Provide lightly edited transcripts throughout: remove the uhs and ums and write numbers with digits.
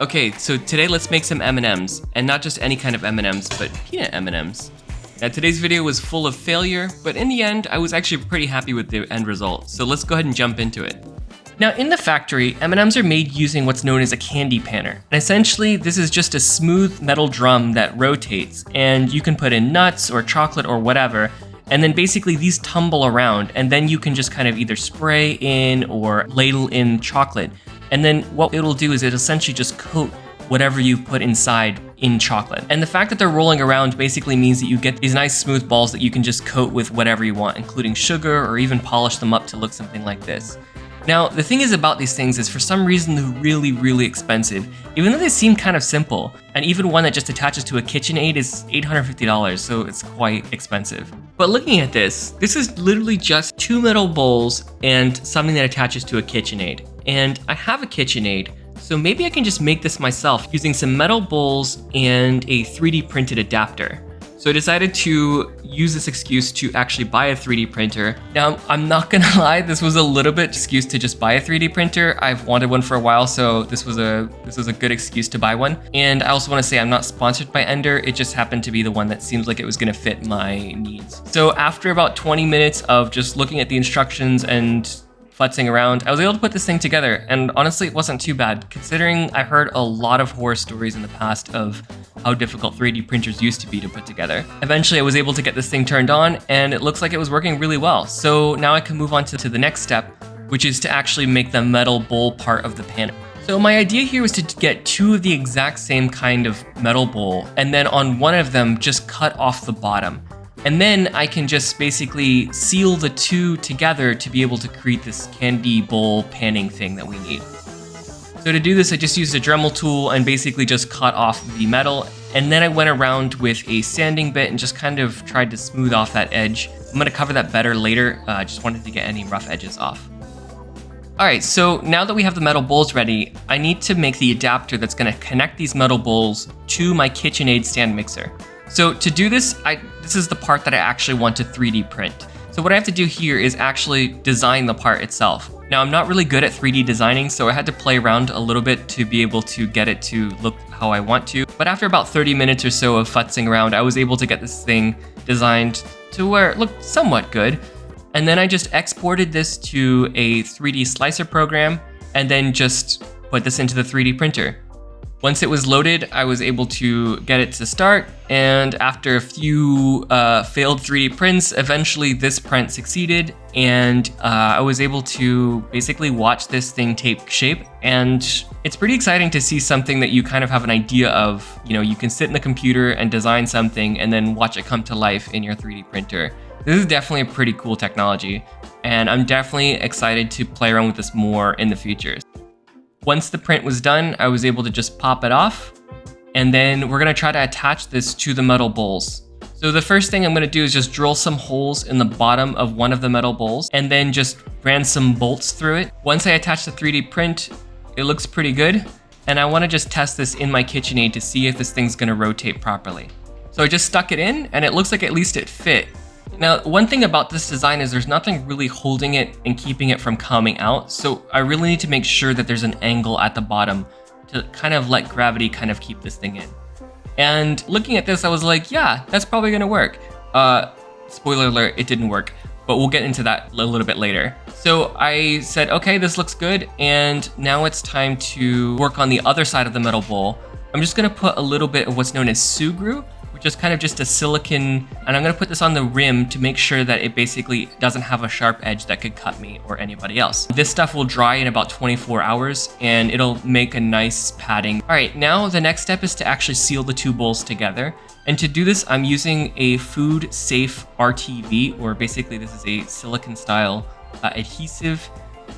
Okay, so today let's make some M&ms, and not just any kind of M&ms, but peanut M&ms. Now today's video was full of failure, but in the end, I was actually pretty happy with the end result, so let's go ahead and jump into it. Now in the factory, M&ms are made using what's known as a candy panner. And essentially, this is just a smooth metal drum that rotates, and you can put in nuts or chocolate or whatever, and then basically these tumble around, and then you can just kind of either spray in or ladle in chocolate. And then what it'll do is it'll essentially just coat whatever you put inside in chocolate. And the fact that they're rolling around basically means that you get these nice smooth balls that you can just coat with whatever you want, including sugar or even polish them up to look something like this. Now, the thing is about these things is for some reason they're really, really expensive, even though they seem kind of simple. And even one that just attaches to a KitchenAid is $850, so it's quite expensive. But looking at this is literally just two metal bowls and something that attaches to a KitchenAid. And I have a KitchenAid, so maybe I can just make this myself using some metal bowls and a 3D printed adapter. So I decided to use this excuse to actually buy a 3D printer. Now, I'm not gonna lie, this was a little bit excuse to just buy a 3D printer. I've wanted one for a while, so this was a good excuse to buy one. And I also wanna say I'm not sponsored by Ender, it just happened to be the one that seems like it was gonna fit my needs. So after about 20 minutes of just looking at the instructions and futzing around, I was able to put this thing together, and honestly it wasn't too bad, considering I heard a lot of horror stories in the past of how difficult 3D printers used to be to put together. Eventually I was able to get this thing turned on, and it looks like it was working really well. So now I can move on to the next step, which is to actually make the metal bowl part of the pan. So my idea here was to get two of the exact same kind of metal bowl, and then on one of them just cut off the bottom. And then I can just basically seal the two together to be able to create this candy bowl panning thing that we need. So to do this, I just used a Dremel tool and basically just cut off the metal. And then I went around with a sanding bit and just kind of tried to smooth off that edge. I'm gonna cover that better later. I just wanted to get any rough edges off. All right, so now that we have the metal bowls ready, I need to make the adapter that's gonna connect these metal bowls to my KitchenAid stand mixer. So to do this, this is the part that I actually want to 3D print. So what I have to do here is actually design the part itself. Now I'm not really good at 3D designing, so I had to play around a little bit to be able to get it to look how I want to. But after about 30 minutes or so of futzing around, I was able to get this thing designed to where it looked somewhat good. And then I just exported this to a 3D slicer program and then just put this into the 3D printer. Once it was loaded, I was able to get it to start, and after a few failed 3D prints, eventually this print succeeded, and I was able to basically watch this thing take shape. And it's pretty exciting to see something that you kind of have an idea of. You know, you can sit in the computer and design something and then watch it come to life in your 3D printer. This is definitely a pretty cool technology, and I'm definitely excited to play around with this more in the future. Once the print was done, I was able to just pop it off, and then we're gonna try to attach this to the metal bowls. So the first thing I'm gonna do is just drill some holes in the bottom of one of the metal bowls, and then just ran some bolts through it. Once I attach the 3D print, it looks pretty good, and I wanna just test this in my KitchenAid to see if this thing's gonna rotate properly. So I just stuck it in, and it looks like at least it fit. Now, one thing about this design is there's nothing really holding it and keeping it from coming out, so I really need to make sure that there's an angle at the bottom to kind of let gravity kind of keep this thing in. And looking at this, I was like, yeah, that's probably gonna work. Spoiler alert, it didn't work, but we'll get into that a little bit later. So I said, okay, this looks good, and now it's time to work on the other side of the metal bowl. I'm just gonna put a little bit of what's known as sugru, which is kind of just a silicon, and I'm gonna put this on the rim to make sure that it basically doesn't have a sharp edge that could cut me or anybody else. This stuff will dry in about 24 hours, and it'll make a nice padding. All right, now the next step is to actually seal the two bowls together. And to do this, I'm using a food safe RTV, or basically this is a silicon style adhesive,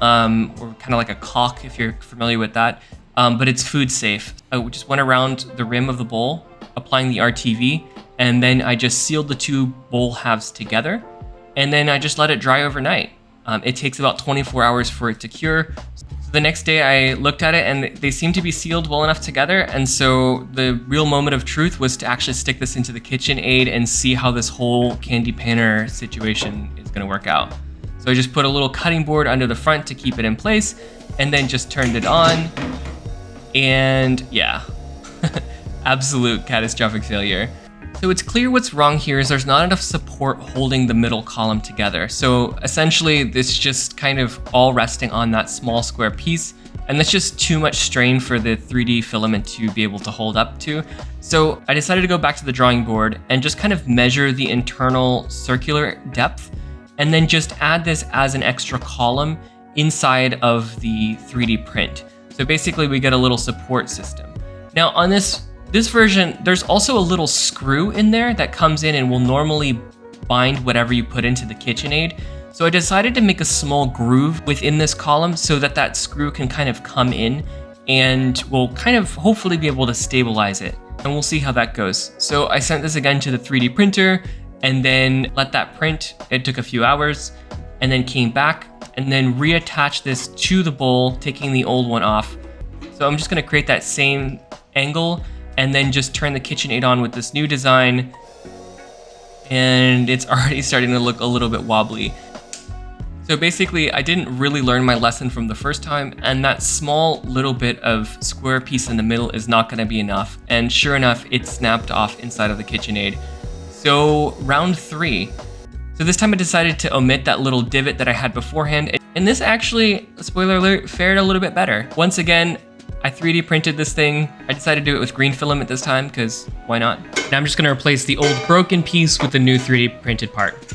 or kind of like a caulk if you're familiar with that, but it's food safe. I just went around the rim of the bowl, applying the RTV, and then I just sealed the two bowl halves together, and then I just let it dry overnight. It takes about 24 hours for it to cure. So the next day I looked at it and they seem to be sealed well enough together, and so the real moment of truth was to actually stick this into the KitchenAid and see how this whole candy panner situation is gonna work out. So I just put a little cutting board under the front to keep it in place, and then just turned it on. And yeah, absolute catastrophic failure. So it's clear what's wrong here is there's not enough support holding the middle column together. So essentially this just kind of all resting on that small square piece, and that's just too much strain for the 3D filament to be able to hold up to. So I decided to go back to the drawing board and just kind of measure the internal circular depth, and then just add this as an extra column inside of the 3D print. So basically we get a little support system. Now on this version, there's also a little screw in there that comes in and will normally bind whatever you put into the KitchenAid. So I decided to make a small groove within this column so that that screw can kind of come in and we'll kind of hopefully be able to stabilize it. And we'll see how that goes. So I sent this again to the 3D printer and then let that print. It took a few hours and then came back and then reattached this to the bowl, taking the old one off. So I'm just gonna create that same angle and then just turn the KitchenAid on with this new design. And it's already starting to look a little bit wobbly. So basically, I didn't really learn my lesson from the first time, and that small little bit of square piece in the middle is not gonna be enough. And sure enough, it snapped off inside of the KitchenAid. So round 3. So this time I decided to omit that little divot that I had beforehand. And this actually, spoiler alert, fared a little bit better. Once again, I 3D printed this thing. I decided to do it with green filament this time, because why not? Now I'm just gonna replace the old broken piece with the new 3D printed part.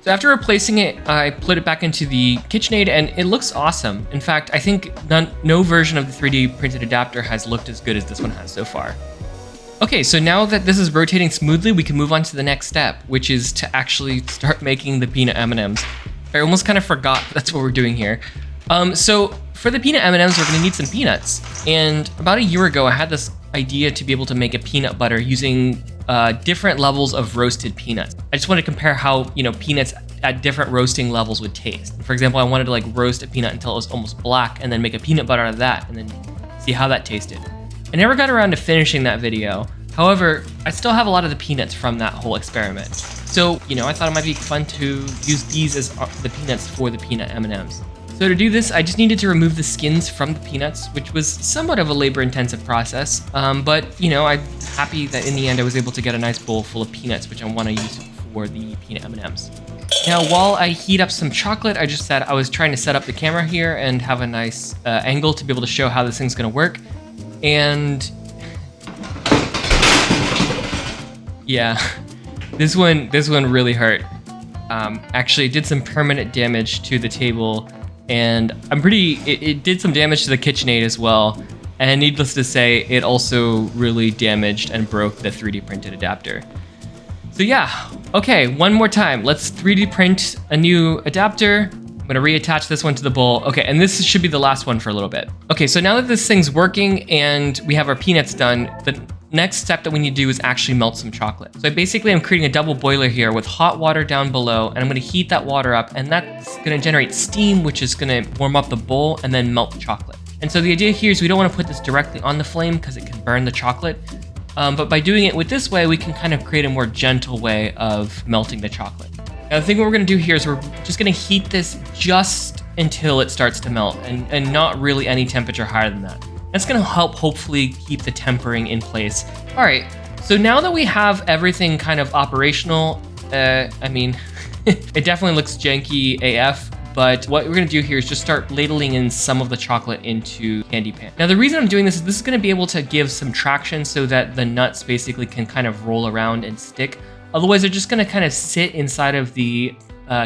So after replacing it, I put it back into the KitchenAid and it looks awesome. In fact, I think no version of the 3D printed adapter has looked as good as this one has so far. Okay, so now that this is rotating smoothly, we can move on to the next step, which is to actually start making the peanut M&ms. I almost kind of forgot that's what we're doing here. So for the peanut M&ms, we're gonna need some peanuts. And about a year ago, I had this idea to be able to make a peanut butter using different levels of roasted peanuts. I just wanted to compare how, peanuts at different roasting levels would taste. For example, I wanted to like roast a peanut until it was almost black and then make a peanut butter out of that and then see how that tasted. I never got around to finishing that video. However, I still have a lot of the peanuts from that whole experiment. So, I thought it might be fun to use these as the peanuts for the peanut M&ms. So to do this, I just needed to remove the skins from the peanuts, which was somewhat of a labor-intensive process. But, I'm happy that in the end I was able to get a nice bowl full of peanuts, which I want to use for the peanut M&ms. Now, while I heat up some chocolate, I was trying to set up the camera here and have a nice angle to be able to show how this thing's going to work. And yeah, this one really hurt. Actually, it did some permanent damage to the table, and it did some damage to the KitchenAid as well. And needless to say, it also really damaged and broke the 3D printed adapter. So yeah, okay, one more time. Let's 3D print a new adapter. I'm gonna reattach this one to the bowl. Okay, and this should be the last one for a little bit. Okay, so now that this thing's working and we have our peanuts done, the next step that we need to do is actually melt some chocolate. So basically I'm creating a double boiler here with hot water down below, and I'm gonna heat that water up, and that's gonna generate steam, which is gonna warm up the bowl and then melt the chocolate. And so the idea here is we don't wanna put this directly on the flame because it can burn the chocolate. But by doing it with this way, we can kind of create a more gentle way of melting the chocolate. Now the thing we're gonna do here is we're just gonna heat this just until it starts to melt, and not really any temperature higher than that. That's gonna help hopefully keep the tempering in place. All right, so now that we have everything kind of operational, it definitely looks janky AF, but what we're gonna do here is just start ladling in some of the chocolate into candy pan. Now the reason I'm doing this is this is gonna be able to give some traction so that the nuts basically can kind of roll around and stick. Otherwise they're just gonna kind of sit inside of the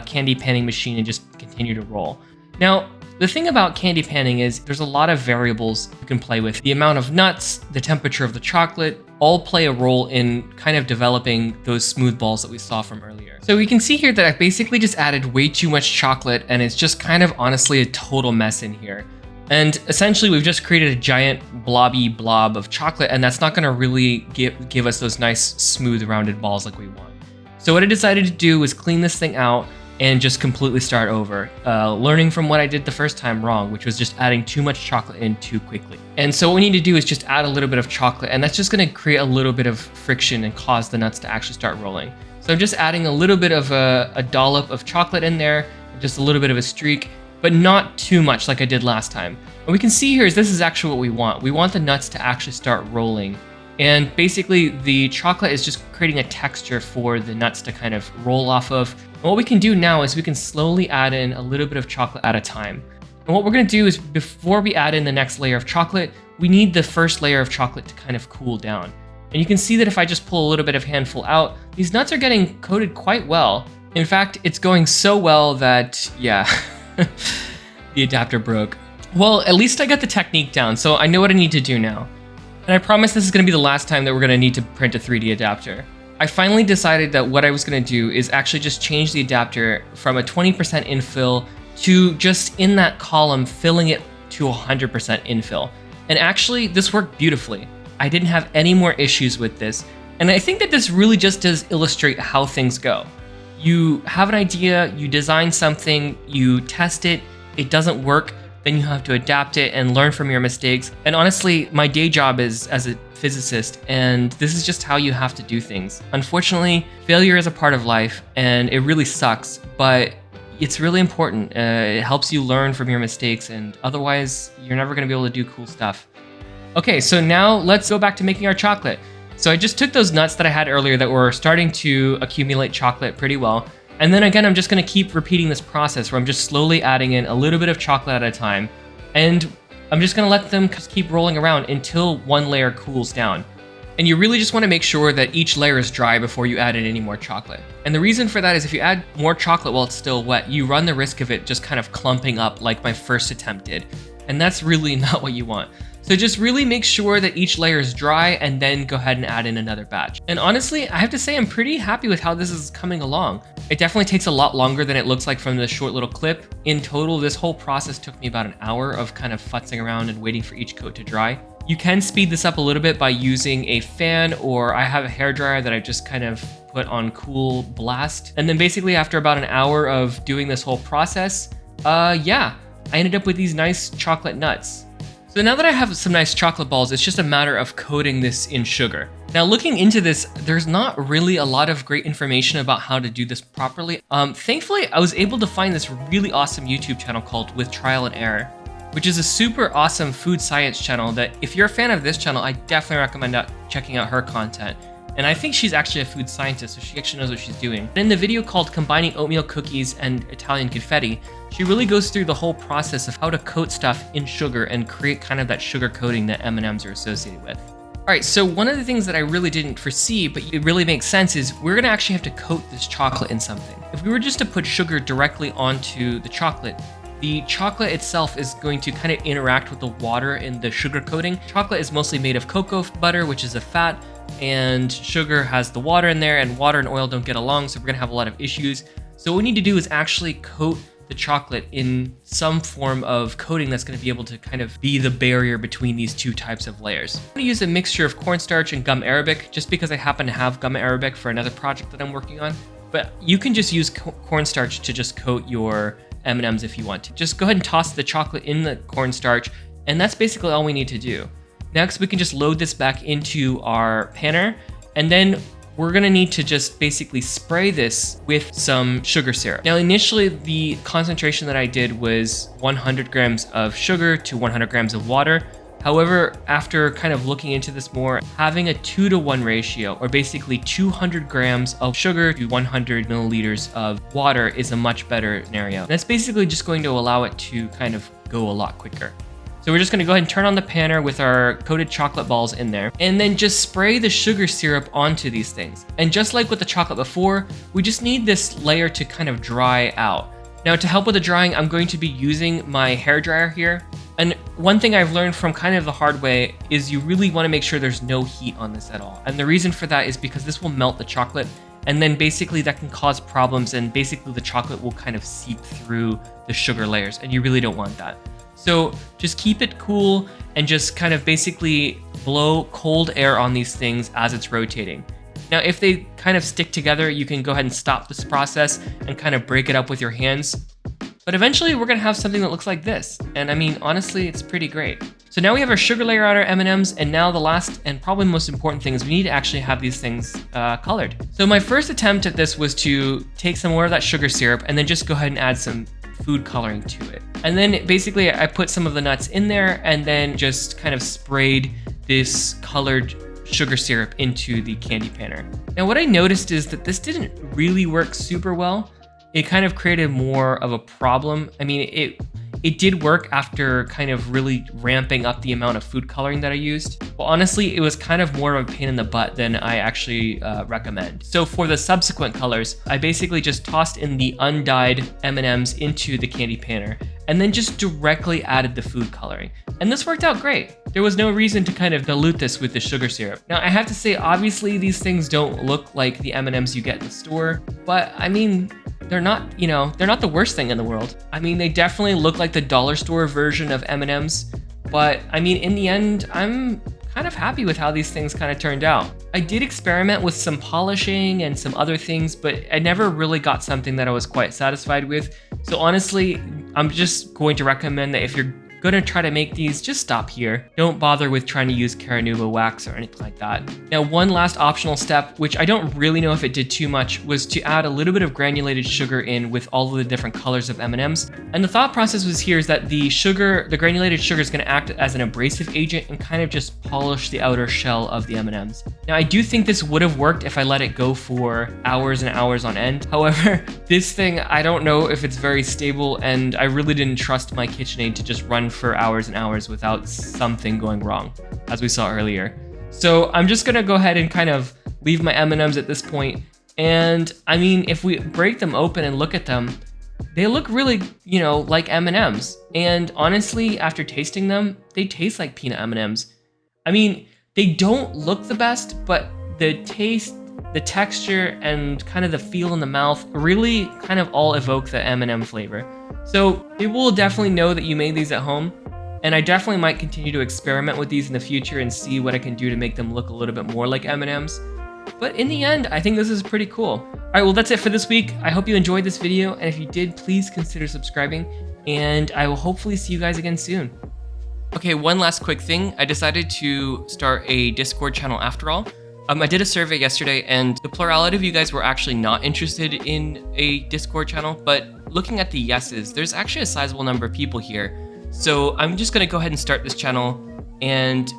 candy panning machine and just continue to roll. Now, the thing about candy panning is there's a lot of variables you can play with. The amount of nuts, the temperature of the chocolate, all play a role in kind of developing those smooth balls that we saw from earlier. So we can see here that I basically just added way too much chocolate, and it's just kind of honestly a total mess in here. And essentially we've just created a giant blobby blob of chocolate, and that's not gonna really give us those nice smooth rounded balls like we want. So what I decided to do was clean this thing out and just completely start over, learning from what I did the first time wrong, which was just adding too much chocolate in too quickly. And so what we need to do is just add a little bit of chocolate, and that's just gonna create a little bit of friction and cause the nuts to actually start rolling. So I'm just adding a little bit of a dollop of chocolate in there, just a little bit of a streak, but not too much like I did last time. And we can see here is this is actually what we want. We want the nuts to actually start rolling. And basically the chocolate is just creating a texture for the nuts to kind of roll off of. And what we can do now is we can slowly add in a little bit of chocolate at a time. And what we're gonna do is before we add in the next layer of chocolate, we need the first layer of chocolate to kind of cool down. And you can see that if I just pull a little bit of handful out, these nuts are getting coated quite well. In fact, it's going so well that, yeah, the adapter broke. Well, at least I got the technique down, so I know what I need to do now. And I promise this is gonna be the last time that we're gonna need to print a 3D adapter. I finally decided that what I was gonna do is actually just change the adapter from a 20% infill to just in that column, filling it to 100% infill. And actually, this worked beautifully. I didn't have any more issues with this. And I think that this really just does illustrate how things go. You have an idea, you design something, you test it, it doesn't work, then you have to adapt it and learn from your mistakes. And honestly, my day job is as a physicist, and this is just how you have to do things. Unfortunately, failure is a part of life, and it really sucks, but it's really important. It helps you learn from your mistakes, and otherwise, you're never gonna be able to do cool stuff. Okay, so now let's go back to making our chocolate. So I just took those nuts that I had earlier that were starting to accumulate chocolate pretty well. And then again, I'm just gonna keep repeating this process where I'm just slowly adding in a little bit of chocolate at a time. And I'm just gonna let them just keep rolling around until one layer cools down. And you really just wanna make sure that each layer is dry before you add in any more chocolate. And the reason for that is if you add more chocolate while it's still wet, you run the risk of it just kind of clumping up like my first attempt did. And that's really not what you want. So just really make sure that each layer is dry and then go ahead and add in another batch. And honestly, I have to say I'm pretty happy with how this is coming along. It definitely takes a lot longer than it looks like from this short little clip. In total, this whole process took me about an hour of kind of futzing around and waiting for each coat to dry. You can speed this up a little bit by using a fan, or I have a hairdryer that I just kind of put on cool blast. And then basically after about an hour of doing this whole process, yeah, I ended up with these nice chocolate nuts. So now that I have some nice chocolate balls, it's just a matter of coating this in sugar. Now looking into this, there's not really a lot of great information about how to do this properly. Thankfully, I was able to find this really awesome YouTube channel called With Trial and Error, which is a super awesome food science channel that if you're a fan of this channel, I definitely recommend checking out her content. And I think she's actually a food scientist, so she actually knows what she's doing. In the video called Combining Oatmeal Cookies and Italian Confetti, she really goes through the whole process of how to coat stuff in sugar and create kind of that sugar coating that M&Ms are associated with. All right, so one of the things that I really didn't foresee, but it really makes sense, is we're gonna actually have to coat this chocolate in something. If we were just to put sugar directly onto the chocolate itself is going to kind of interact with the water in the sugar coating. Chocolate is mostly made of cocoa butter, which is a fat, and sugar has the water in there, and water and oil don't get along, so we're gonna have a lot of issues. So what we need to do is actually coat the chocolate in some form of coating that's gonna be able to kind of be the barrier between these two types of layers. I'm gonna use a mixture of cornstarch and gum arabic, just because I happen to have gum arabic for another project that I'm working on. But you can just use cornstarch to just coat your M&Ms if you want to. Just go ahead and toss the chocolate in the cornstarch, and that's basically all we need to do. Next, we can just load this back into our panner, and then we're gonna need to just basically spray this with some sugar syrup. Now, initially, the concentration that I did was 100 grams of sugar to 100 grams of water. However, after kind of looking into this more, having a 2-to-1 ratio, or basically 200 grams of sugar to 100 milliliters of water, is a much better scenario. And that's basically just going to allow it to kind of go a lot quicker. So we're just gonna go ahead and turn on the panner with our coated chocolate balls in there, and then just spray the sugar syrup onto these things. And just like with the chocolate before, we just need this layer to kind of dry out. Now, to help with the drying, I'm going to be using my hairdryer here. And one thing I've learned from kind of the hard way is you really wanna make sure there's no heat on this at all. And the reason for that is because this will melt the chocolate, and then basically that can cause problems, and basically the chocolate will kind of seep through the sugar layers, and you really don't want that. So just keep it cool and just kind of basically blow cold air on these things as it's rotating. Now, if they kind of stick together, you can go ahead and stop this process and kind of break it up with your hands. But eventually we're gonna have something that looks like this. And I mean, honestly, it's pretty great. So now we have our sugar layer on our M&Ms, and now the last and probably most important thing is we need to actually have these things colored. So my first attempt at this was to take some more of that sugar syrup and then just go ahead and add some food coloring to it. And then basically I put some of the nuts in there and then just kind of sprayed this colored sugar syrup into the candy panner. Now what I noticed is that this didn't really work super well. It kind of created more of a problem. I mean, it did work after kind of really ramping up the amount of food coloring that I used. But honestly, it was kind of more of a pain in the butt than I actually recommend. So for the subsequent colors, I basically just tossed in the undyed M&Ms into the candy panner and then just directly added the food coloring. And this worked out great. There was no reason to kind of dilute this with the sugar syrup. Now I have to say, obviously these things don't look like the M&Ms you get in the store, but I mean, they're not, you know, they're not the worst thing in the world. I mean, they definitely look like the dollar store version of M&Ms, but I mean, in the end, I'm kind of happy with how these things kind of turned out. I did experiment with some polishing and some other things, but I never really got something that I was quite satisfied with. So honestly, I'm just going to recommend that if you're gonna try to make these, just stop here. Don't bother with trying to use Caranuba wax or anything like that. Now, one last optional step, which I don't really know if it did too much, was to add a little bit of granulated sugar in with all of the different colors of M&Ms. And the thought process was here is that the granulated sugar is gonna act as an abrasive agent and kind of just polish the outer shell of the M&Ms. Now, I do think this would have worked if I let it go for hours and hours on end. However, this thing, I don't know if it's very stable, and I really didn't trust my KitchenAid to just run for hours and hours without something going wrong, as we saw earlier. So I'm just gonna go ahead and kind of leave my M&Ms at this point. And I mean, if we break them open and look at them, they look really, you know, like M&Ms. And honestly, after tasting them, they taste like peanut M&Ms. I mean, they don't look the best, but the taste, the texture, and kind of the feel in the mouth really kind of all evoke the M&M flavor. So people will definitely know that you made these at home, and I definitely might continue to experiment with these in the future and see what I can do to make them look a little bit more like M&Ms. But in the end, I think this is pretty cool. All right, well, that's it for this week. I hope you enjoyed this video, and if you did, please consider subscribing, and I will hopefully see you guys again soon. Okay, one last quick thing. I decided to start a Discord channel after all. I did a survey yesterday, and the plurality of you guys were actually not interested in a Discord channel, but looking at the yeses, there's actually a sizable number of people here. So I'm just gonna go ahead and start this channel, and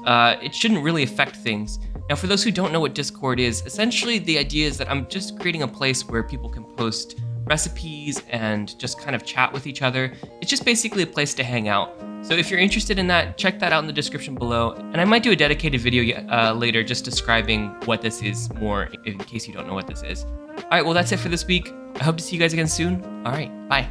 it shouldn't really affect things. Now, for those who don't know what Discord is, essentially the idea is that I'm just creating a place where people can post recipes and just kind of chat with each other. It's just basically a place to hang out. So if you're interested in that, check that out in the description below. And I might do a dedicated video later just describing what this is more in case you don't know what this is. All right, well, that's it for this week. I hope to see you guys again soon. All right, bye.